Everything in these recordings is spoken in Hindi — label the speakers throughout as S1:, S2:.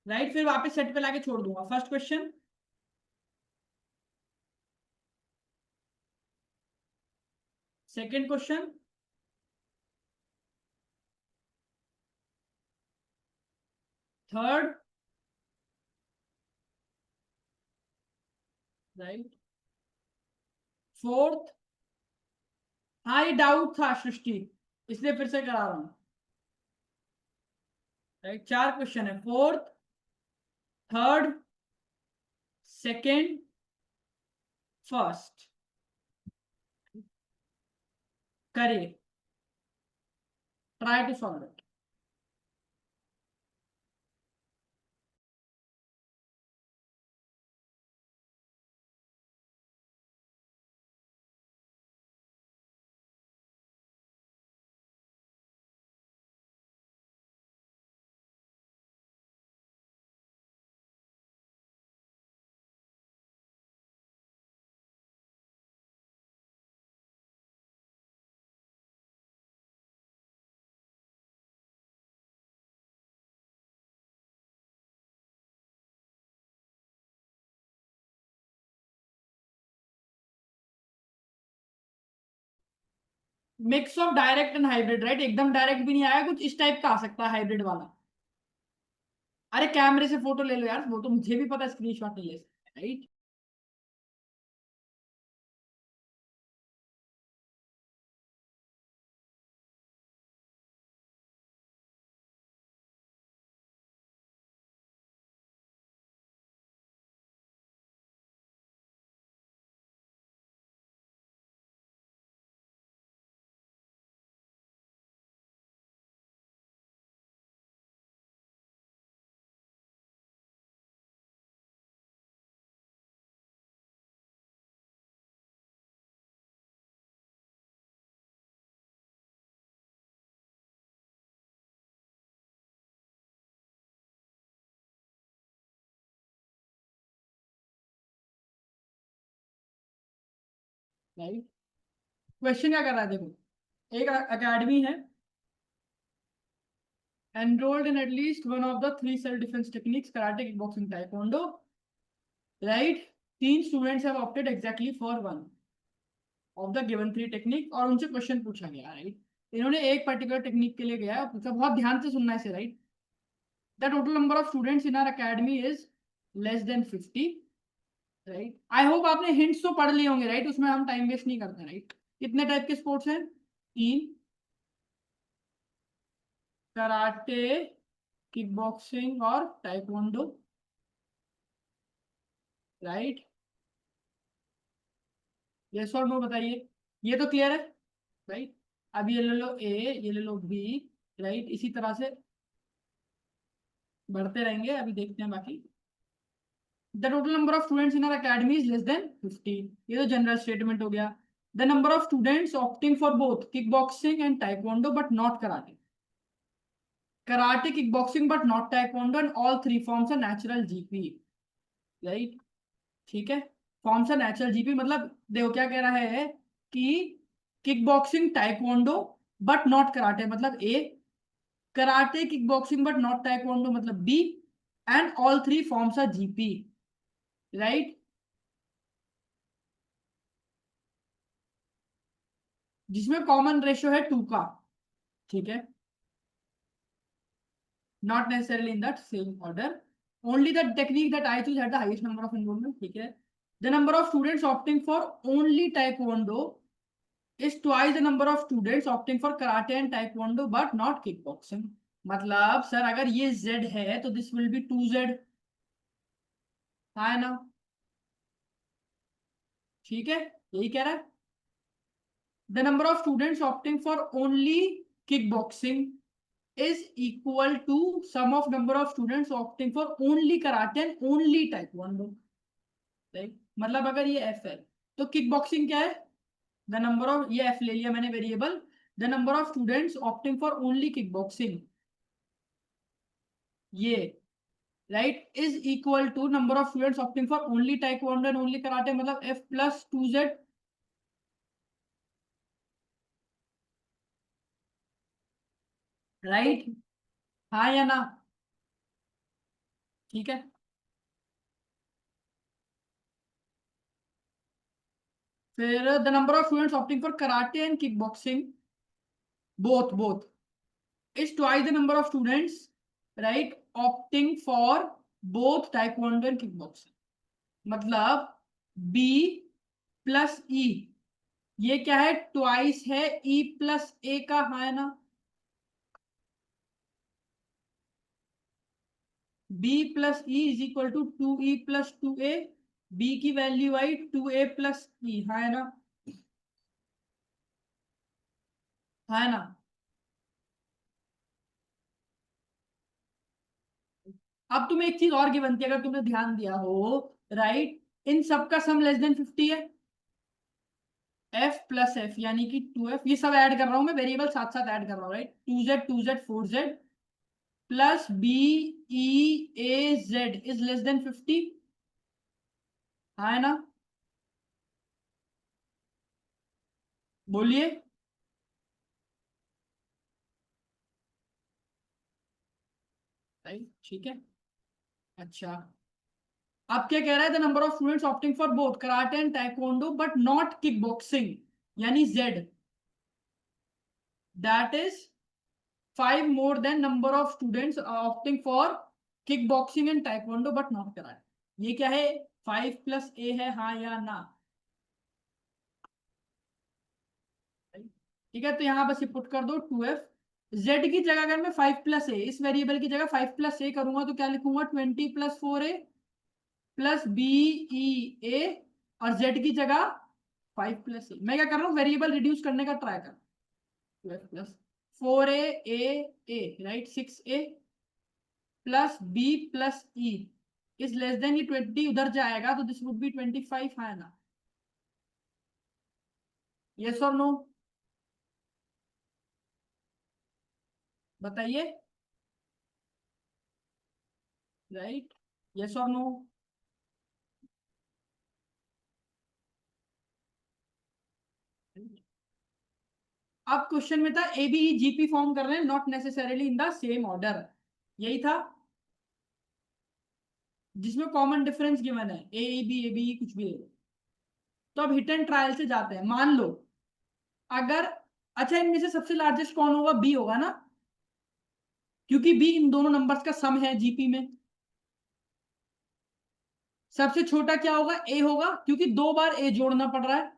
S1: राइट, फिर वापस सेट पे लाके छोड़ दूंगा। First question, second question, third, right, fourth. हाँ ये डाउट था सृष्टि, इसलिए फिर से करा रहा हूं। राइट, चार क्वेश्चन है, फोर्थ, थर्ड, सेकंड, फर्स्ट। करिए, try to solve it. Mix of direct and hybrid, right, एकदम डायरेक्ट भी नहीं आया, कुछ इस टाइप का आ सकता है हाइब्रिड वाला। अरे कैमरे से फोटो ले लो यार, वो तो मुझे भी पता है, स्क्रीनशॉट नहीं ले सकते, राइट। राइट, क्वेश्चन क्या कर रहा है देखो, एक अकेडमी है, enrolled in at least one of the three self defense techniques, karate, kickboxing, taekwondo, right? तीन students have opted exactly for one of the given three technique, और उनसे क्वेश्चन पूछा गया, राइट। इन्होंने एक पर्टिकुलर टेक्निक के लिए गया और पूछा, बहुत ध्यान से सुनना है इसे, right. The total number of students in our academy is less than 50, right. I hope आपने हिंट्स तो पढ़ लिए होंगे, राइट, उसमें हम टाइम वेस्ट नहीं करते, राइट। कितने टाइप के स्पोर्ट्स हैं? तीन, कराटे, किक और टाइकोंडो, राइट। यस और नो बताइए, ये तो क्लियर है, राइट। अब ये ले लो ए, ये ले लो बी, राइट, इसी तरह से बढ़ते रहेंगे, अभी देखते हैं बाकी। The total number of students in our academy is less than 50, ये तो जनरल स्टेटमेंट हो गया। The number of students opting for both kick boxing and taekwondo but not karate, karate, kick boxing but not taekwondo and all three forms are natural GP, right. ठीक है, फॉर्म्स आर नेचुरल जीपी मतलब देखो क्या कह रहा है कि kick boxing taekwondo but not karate मतलब A, karate kick boxing but not taekwondo मतलब B, and all three forms are GP, right. जिसमें कॉमन रेशियो है टू का, ठीक है, not necessarily in that same order, only the technique that I choose had the highest number of enrolment, ठीक है। The number of students opting for only taekwondo is twice the number of students opting for karate and taekwondo but not kickboxing, मतलब सर अगर ये z है तो दिस विल बी 2z, है ना, ठीक है, यही कह रहा है। The number of students opting for only kickboxing is equal to sum of number of students opting for only karate and only taekwondo, right. मतलब अगर ये f है तो किक बॉक्सिंग क्या है, द नंबर ऑफ, ये f ले लिया मैंने variable, the number of students opting for only kick boxing, ये, right, is equal to number of students opting for only taekwondo and only karate मतलब f प्लस 2z, राइट, हाँ या ना। ठीक है। फिर the number of students opting for karate and kick boxing both is twice the number of students, right, opting for both taekwondo and kickboxing. मतलब B प्लस E, ये क्या है, ट्वाइस है E प्लस A का, हाँ है ना। B plus E is equal to 2E plus 2A, B की वैल्यू आई 2A प्लस E, हाँ है ना, हाँ है ना। अब तुम्हें एक चीज और की बनती है, अगर तुमने ध्यान दिया हो, राइट, इन सबका सम लेस देन 50 है, एफ प्लस एफ यानी कि 2F, ये सब ऐड कर रहा हूं मैं, वेरिएबल साथ साथ ऐड कर रहा हूँ, right, 2Z 4Z plus BEAZ is less than 50, हाँ है ना, बोलिए। राइट, ठीक है। अच्छा, अब क्या कह रहा है, the number of students opting for both karate and taekwondo but not kick boxing, यानी Z, that is 5 more than number of students opting for kickboxing and taekwondo but not karate। ये क्या है, 5 प्लस A है, हाँ या ना। ठीक है, तो यहां बस ये पुट कर दो 2F। Z की जगह अगर मैं 5 प्लस ए, इस वेरिएबल की जगह 5 प्लस ए करूंगा तो क्या लिखूंगा, 20 प्लस 4A प्लस BEA, और Z की जगह 5 प्लस ए। मैं क्या कर रहा हूँ, वेरिएबल रिड्यूस करने का ट्राई कर, 12 plus 4A right, 6A plus B plus E is less then, ये 20 उधर जाएगा तो दिस वुड बी 25, है ना, यस और नो, बताइए, राइट, यस और नो। अब क्वेश्चन में था ए बी जीपी फॉर्म कर रहे हैं, not necessarily in the same order, यही था, जिसमें कॉमन डिफरेंस गिवन है, ए बी कुछ भी है। तो अब हिट एंड ट्रायल से जाते हैं, मान लो अगर, अच्छा इनमें से सबसे लार्जेस्ट कौन होगा, बी होगा ना, क्योंकि बी इन दोनों नंबर्स का सम है जीपी में। सबसे छोटा क्या होगा, ए होगा, क्योंकि 2 बार ए जोड़ना पड़ रहा है,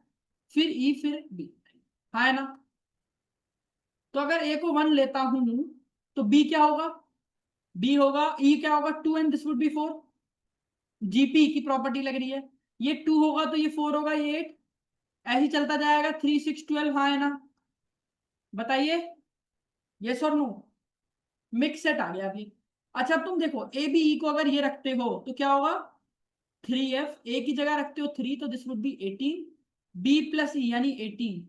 S1: फिर ई फिर बी, हाँ है ना। तो अगर ए को 1 लेता हूं तो बी क्या होगा, बी होगा, ई क्या होगा 2 and this would B 4, GP की प्रॉपर्टी लग रही है, ये 2 होगा तो ये 4 होगा, ये 8, ऐसे ही चलता जाएगा, 3 6 12, हाँ है ना, बताइए, यस और नो, मिक्स सेट आ गया अभी। अच्छा अब तुम देखो, ए बी ई को अगर ये रखते हो तो क्या होगा, 3F, ए की जगह रखते हो 3 तो this would be 18, B plus E यानी 18,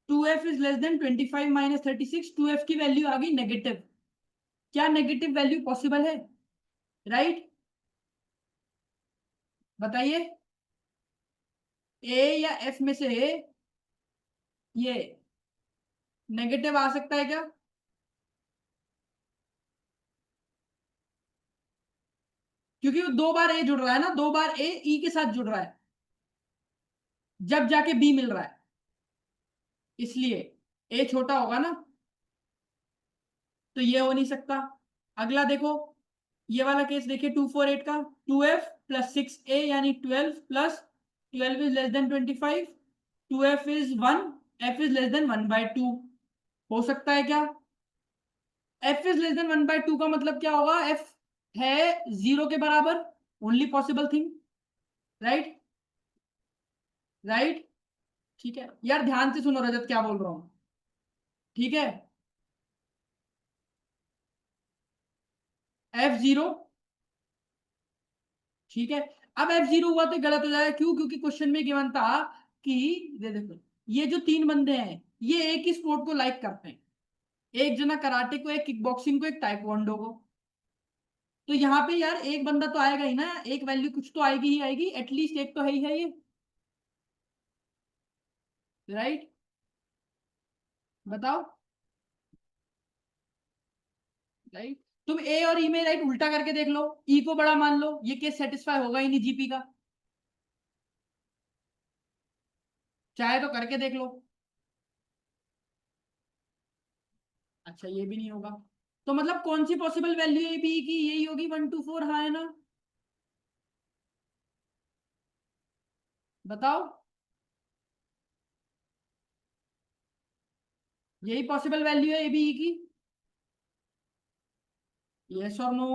S1: 2F is less then 25 minus 36, 2F की वैल्यू आ गई नेगेटिव, क्या नेगेटिव वैल्यू पॉसिबल है, राइट, बताइए, ए या एफ में से ये नेगेटिव आ सकता है क्या, क्योंकि वो 2 बार ए जुड़ रहा है ना, 2 बार ए ई के साथ जुड़ रहा है, जब जाके बी मिल रहा है, इसलिए ए छोटा होगा ना, तो ये हो नहीं सकता। अगला देखो, ये वाला केस देखिए 2 4 8 का, 2F प्लस 6A यानी 12 plus 12 is less then 25, 2F is 1, F is less then 1/2, हो सकता है क्या, F इज लेस देन 1/2 का मतलब क्या होगा, F है 0 के बराबर, only possible thing, right, right, ठीक है यार, ध्यान से सुनो रजत क्या बोल रहा हूं, ठीक है, F0, ठीक है। अब F0 हुआ तो गलत हो जाएगा, क्यों, क्योंकि क्वेश्चन में गिवन था कि, ये देखो, ये जो 3 बंदे हैं ये एक ही स्पोर्ट को लाइक करते हैं, एक जना कराटे को, एक किक बॉक्सिंग को, एक ताइक्वांडो को, तो यहाँ पे यार एक बंदा तो आएगा ही ना, एक वैल्यू कुछ तो आएगी ही आएगी, एटलीस्ट एक तो है ही है ये, राइट, बताओ, राइट, तुम ए और ई में राइट उल्टा करके देख लो, ई को बड़ा मान लो, ये केस सेटिस्फाई होगा ही नहीं जीपी का, चाहे तो करके देख लो। अच्छा ये भी नहीं होगा, तो मतलब कौन सी पॉसिबल वैल्यू है बी की, यही होगी 1 2 4, हाँ है ना, बताओ। यही पॉसिबल वैल्यू है ए बी की, यस और नो?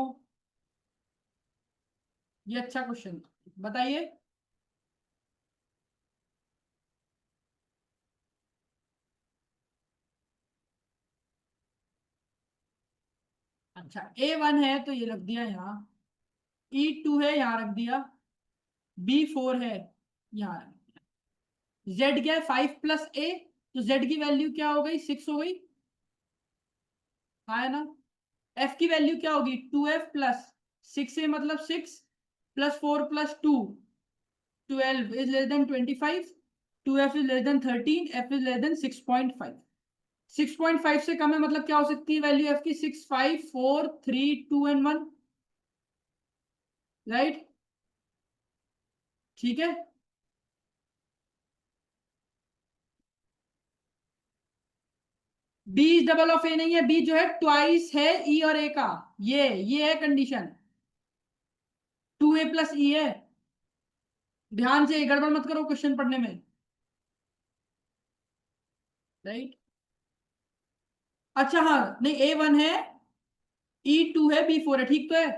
S1: ये अच्छा क्वेश्चन, बताइए। अच्छा A1 है तो ये रख दिया यहाँ, E2 है यहाँ रख दिया, B4 है यहाँ रख दिया, Z क्या है 5 + A, तो Z की वैल्यू क्या हो गई 6 हो गई, हाँ है ना। F की वैल्यू क्या होगी 2F + 6A मतलब 6 +4 + 2 12 is less then 25, 2F is less then 13, F is less then 6.5, 6.5 से कम है मतलब क्या हो सकती है वैल्यू F की 6 5 4 3 2 एंड 1, राइट, ठीक है। बी इज डबल ऑफ ए नहीं है, बी जो है ट्वाइस है ई और ए का, ये है कंडीशन, 2A + E है, ध्यान से गड़बड़ मत करो क्वेश्चन पढ़ने में, राइट। अच्छा हाँ नहीं A1 है, E2 है, B4 है, ठीक तो है।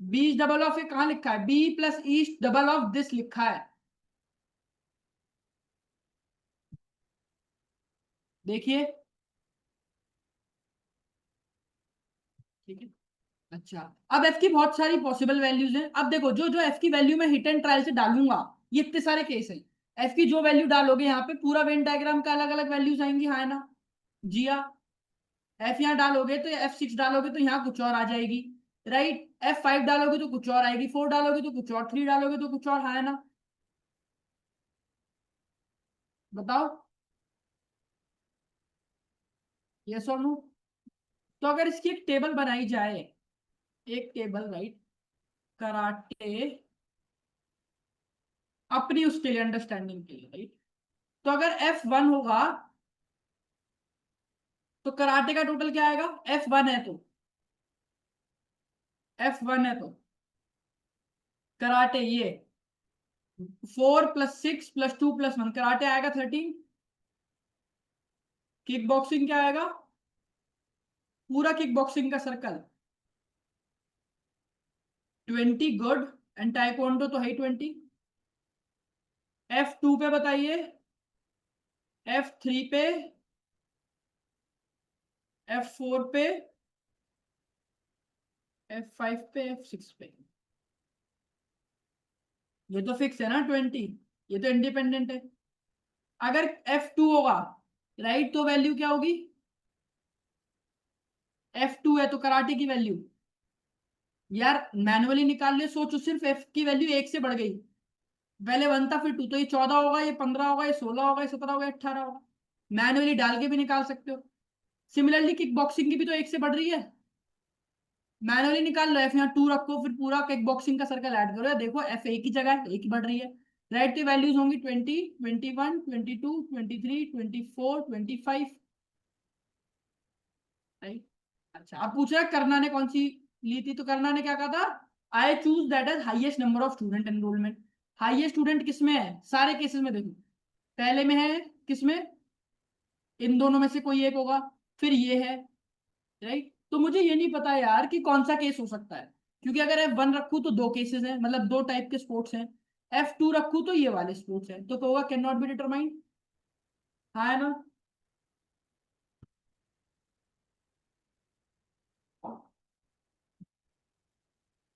S1: बी इज डबल ऑफ ए कहाँ लिखा है, B + E double of this लिखा है, देखिए, ठीक है। अच्छा अब एफ की बहुत सारी पॉसिबल वैल्यूज हैं, अब देखो जो जो एफ की वैल्यू मैं हिट एंड ट्रायल से डालूंगा, ये इतने सारे केस हैं, एफ की जो वैल्यू डालोगे यहाँ पे पूरा वेन डायग्राम का अलग अलग वैल्यूज आएंगी, हाँ है ना, जिया। एफ यहाँ डालोगे तो F6 डालोगे तो यहाँ कुछ और आ जाएगी, राइट, F5 डालोगे तो कुछ और आएगी, 4 डालोगे तो कुछ और, 3 डालोगे तो कुछ और, हाँ है ना, बताओ, यस और नो? तो अगर इसकी एक टेबल बनाई जाए, एक टेबल राइट, कराटे, अपनी उसके लिए अंडरस्टैंडिंग के लिए राइट, तो अगर F1 होगा तो कराटे का टोटल क्या आएगा, F1 है तो, F1 है तो कराटे ये 4 + 6 + 2 + 1 कराटे आएगा 13, किक बॉक्सिंग क्या आएगा, पूरा किक बॉक्सिंग का सर्कल 20, गुड, एंड टाइकोंडो तो है 20। F2 पे बताइए, F3 पे, F4 पे, F5 पे, F6 पे, ये तो फिक्स है ना 20, ये तो इंडिपेंडेंट है। अगर F2 होगा राइट तो वैल्यू क्या होगी, F2 है तो कराटे की वैल्यू, यार मैनुअली निकाल ले, सोचो सिर्फ F की वैल्यू 1 से बढ़ गई, पहले 1 था फिर 2, तो ये 14 होगा, ये 15 होगा, ये 16 होगा, ये 17 होगा, 18 होगा, मैनुअली डाल के भी निकाल सकते हो। सिमिलरली किक बॉक्सिंग की भी तो 1 से बढ़ रही है, मैनुअली निकाल लो, F यहाँ 2 रखो, फिर पूरा किक बॉक्सिंग का सर्कल ऐड करो, देखो F एक ही जगह है, एक ही बढ़ रही है, राइट, तो वैल्यूज होंगी 20 21 22 23 24 25, राइट। अच्छा अब पूछ रहा है करना ने कौन सी ली थी, तो करना ने क्या कहा था, I choose that as highest number of student enrollment, highest student किसमें है, सारे केसेस में देखो, पहले में है किसमें, इन दोनों में से कोई एक होगा, फिर ये है, राइट, तो मुझे ये नहीं पता यार कि कौन सा केस हो सकता है, क्योंकि अगर F1 रखू तो दो केसेस हैं, मतलब दो टाइप के स्पोर्ट्स हैं, F2 रखू तो ये वाले स्पोर्ट्स हैं, तो होगा कैन नॉट बी डिटरमाइंड, हाँ है ना,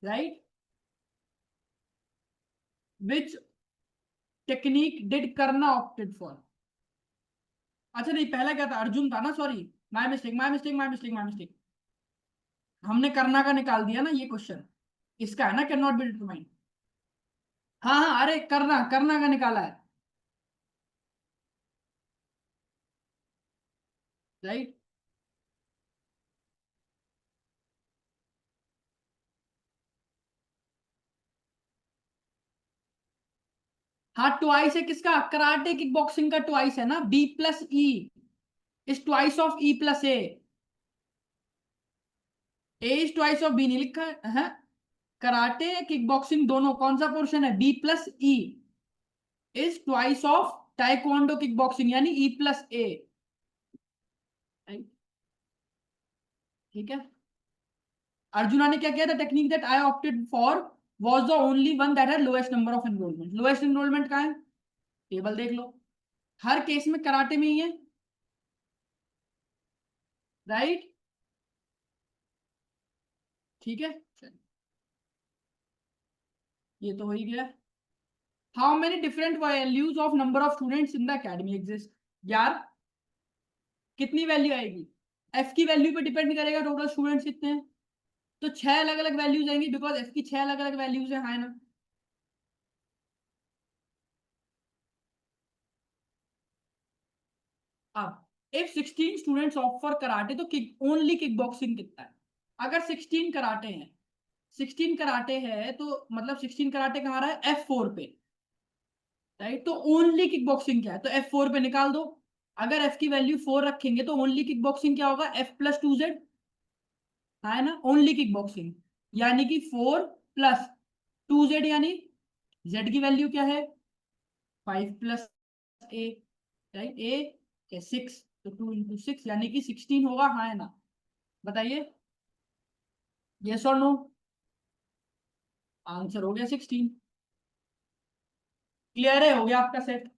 S1: राइट। विच टेक्निक डिड करना ऑप्टेड फॉर, अच्छा नहीं पहला क्या था, अर्जुन था ना, sorry, my mistake my mistake my mistake my mistake, हमने करना का निकाल दिया ना ये क्वेश्चन, इसका है ना कैन नॉट बी डिटरमाइंड, हाँ हाँ, अरे करना करना का निकाला है, राइट। हाँ ट्वाइस है किसका, कराटे किक बॉक्सिंग का ट्वाइस है ना, B plus E is twice of E plus A is twice of B नहीं लिखा है। कराटे किक बॉक्सिंग दोनों कौन सा पोर्शन है, B plus E is twice of taekwondo kick boxing यानी ई प्लस ए। ठीक है। अर्जुना ने क्या किया था, technique that I opted for was the only one that had lowest number of enrolment. Lowest enrolment कहाँ है, टेबल देख लो, हर केस में कराटे में ही है, राइट। ठीक है, ये तो हो ही गया। How many different values of number of students in the academy exist. यार कितनी वैल्यू आएगी, एफ की वैल्यू पे डिपेंड करेगा टोटल स्टूडेंट्स कितने हैं, तो छह अलग अलग वैल्यूज आएंगी बिकॉज एफ की छह अलग अलग वैल्यूज है ना। अब if 16 students of for karate तो किक ओनली किक बॉक्सिंग कितना है, अगर 16 कराटे हैं, 16 कराटे है तो मतलब 16 कराटे कहाँ रहा है, F4 पे, राइट। तो ओनली किक बॉक्सिंग क्या है, तो F4 पे निकाल दो। अगर F की वैल्यू 4 रखेंगे तो ओनली किक बॉक्सिंग क्या होगा, F+2Z, है ना, ओनली किक बॉक्सिंग यानी कि 4+2Z यानी Z की वैल्यू क्या है, 5+A, राइट। ए है 6, तो 2 × 6 यानी कि 16 होगा, हाँ है ना, बताइए, यस और नो। आंसर हो गया 16। क्लियर है, हो गया आपका सेट।